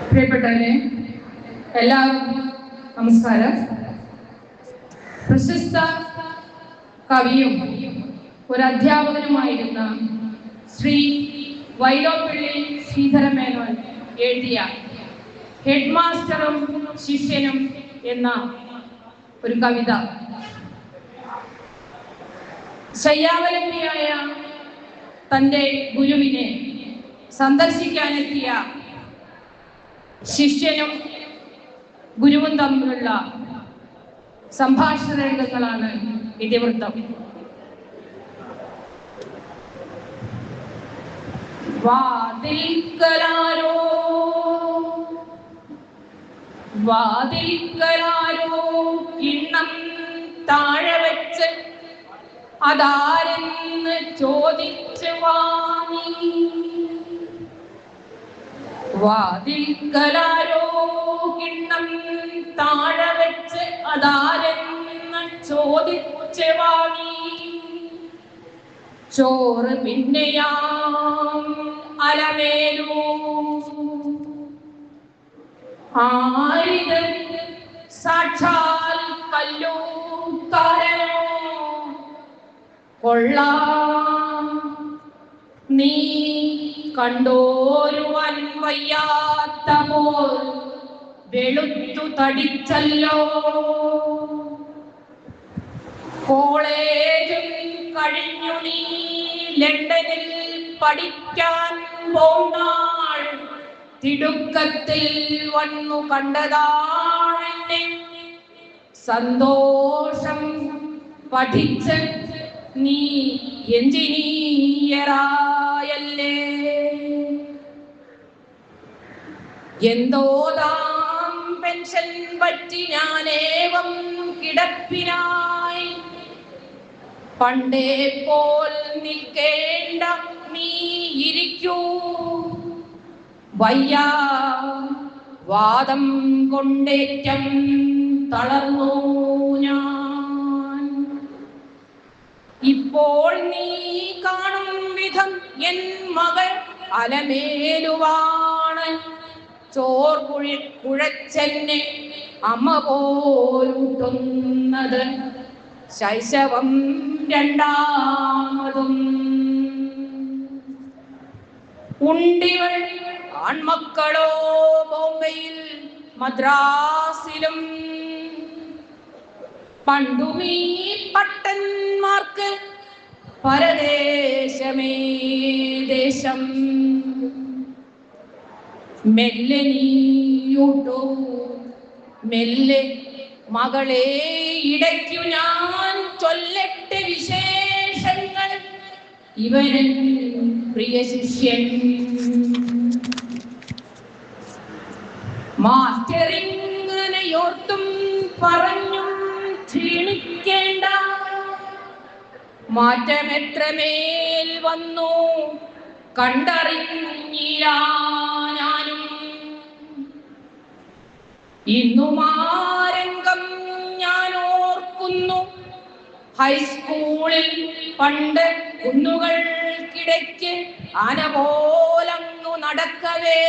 പ്രിയപ്പെട്ടവരെ, എല്ലാവർക്കും നമസ്കാരം. പ്രശസ്ത കവിയും ഒരു അധ്യാപകനുമായിരുന്ന ശ്രീ വൈലോപ്പിള്ളി ശ്രീധരമേനോൻ എഴുതിയ ഹെഡ് മാസ്റ്ററും ശിഷ്യനും എന്ന ഒരു കവിത ശയ്യാവലംബിയായ തൻ്റെ ഗുരുവിനെ സന്ദർശിക്കാനെത്തിയ ശിഷ്യനും ഗുരുവും തമ്മിലുള്ള സംഭാഷണ രംഗങ്ങളാണ് ഇതിവൃത്തം. വാതിൽക്കലാരോ കിണ്ണം താഴെ വെച്ച് അതാരെന്ന് ചോദിച്ചു വാങ്ങി. വാതിൽക്കലാരോ കിണ്ണം താഴെ വെച്ച് അതാരെന്ന് ചോദിച്ചു വാങ്ങി. ചോറ് പിന്നെയാം അലമേലൂ ആരിത് സാക്ഷാൽ കല്ലൂക്കാരനോ കൊള്ളാം നീ കണ്ടോരുവാൻ വയ്യാത്ത പോൽ വെളുത്തു തടിച്ചല്ലോ. കോളേജും കഴിഞ്ഞു നീ ലണ്ടനിൽ പഠിക്കാൻ പോന്നാൾ തിടുക്കത്തിൽ വന്നു കണ്ടതാണെന്നെ. സന്തോഷം പഠിച്ച് നീ എഞ്ചിനീയറായല്ലേ. എന്തോതാം പെൻഷൻ പറ്റി ഞാനേവം കിടപ്പിനായി പണ്ടേ പോൽ നിൽക്കേണ്ട നീ ഇരിക്കൂ. വയ്യ വാദം കൊണ്ടേറ്റം തളർന്നു ഞാൻ. ഇപ്പോൾ നീ കാണും വിധം എൻ മകൾ അലമേലുവാണ്. ചോർ കുഴച്ചെന്നെ അമ്മ പോലൂട്ടുന്നത് ശൈശവം രണ്ടാമതും. ഉണ്ടിവൾ ആൺമക്കളോ ബോംബെയിൽ മദ്രാസിലും. പണ്ടുമീ പട്ടന്മാർക്ക് പരദേശമേ ദേശം. മെല്ലെ നീയൂട്ടു മെല്ലെ മകളെ ഇടയ്ക്കു ഞാൻ ചൊല്ലട്ടെ വിശേഷങ്ങൾ. ഇവരൻ പ്രിയ ശിഷ്യൻ മാസ്റ്ററിങ്ങനെയോർത്തും പറഞ്ഞും ക്ഷീണിക്കേണ്ട. മാറ്റമെത്രമേൽ വന്നു കണ്ടറിഞ്ഞില്ല ഞാനും. ഇന്നുമാരംഗം ഞാൻ ഓർക്കുന്നു. ഹൈസ്കൂളിൽ പണ്ട് കുന്നുകൾക്കിടയ്ക്ക് ആന പോലങ്ങു നടക്കവേ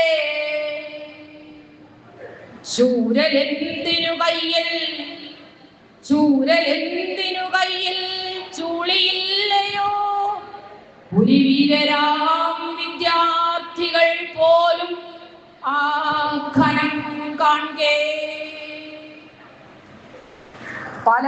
ചൂരലെന്തിനു കയ്യിൽ ചൂളിയില്ലയോ. പുലിവീരരാം വിദ്യാർത്ഥികൾ പോലും ആ ഘനം കാണേ. പല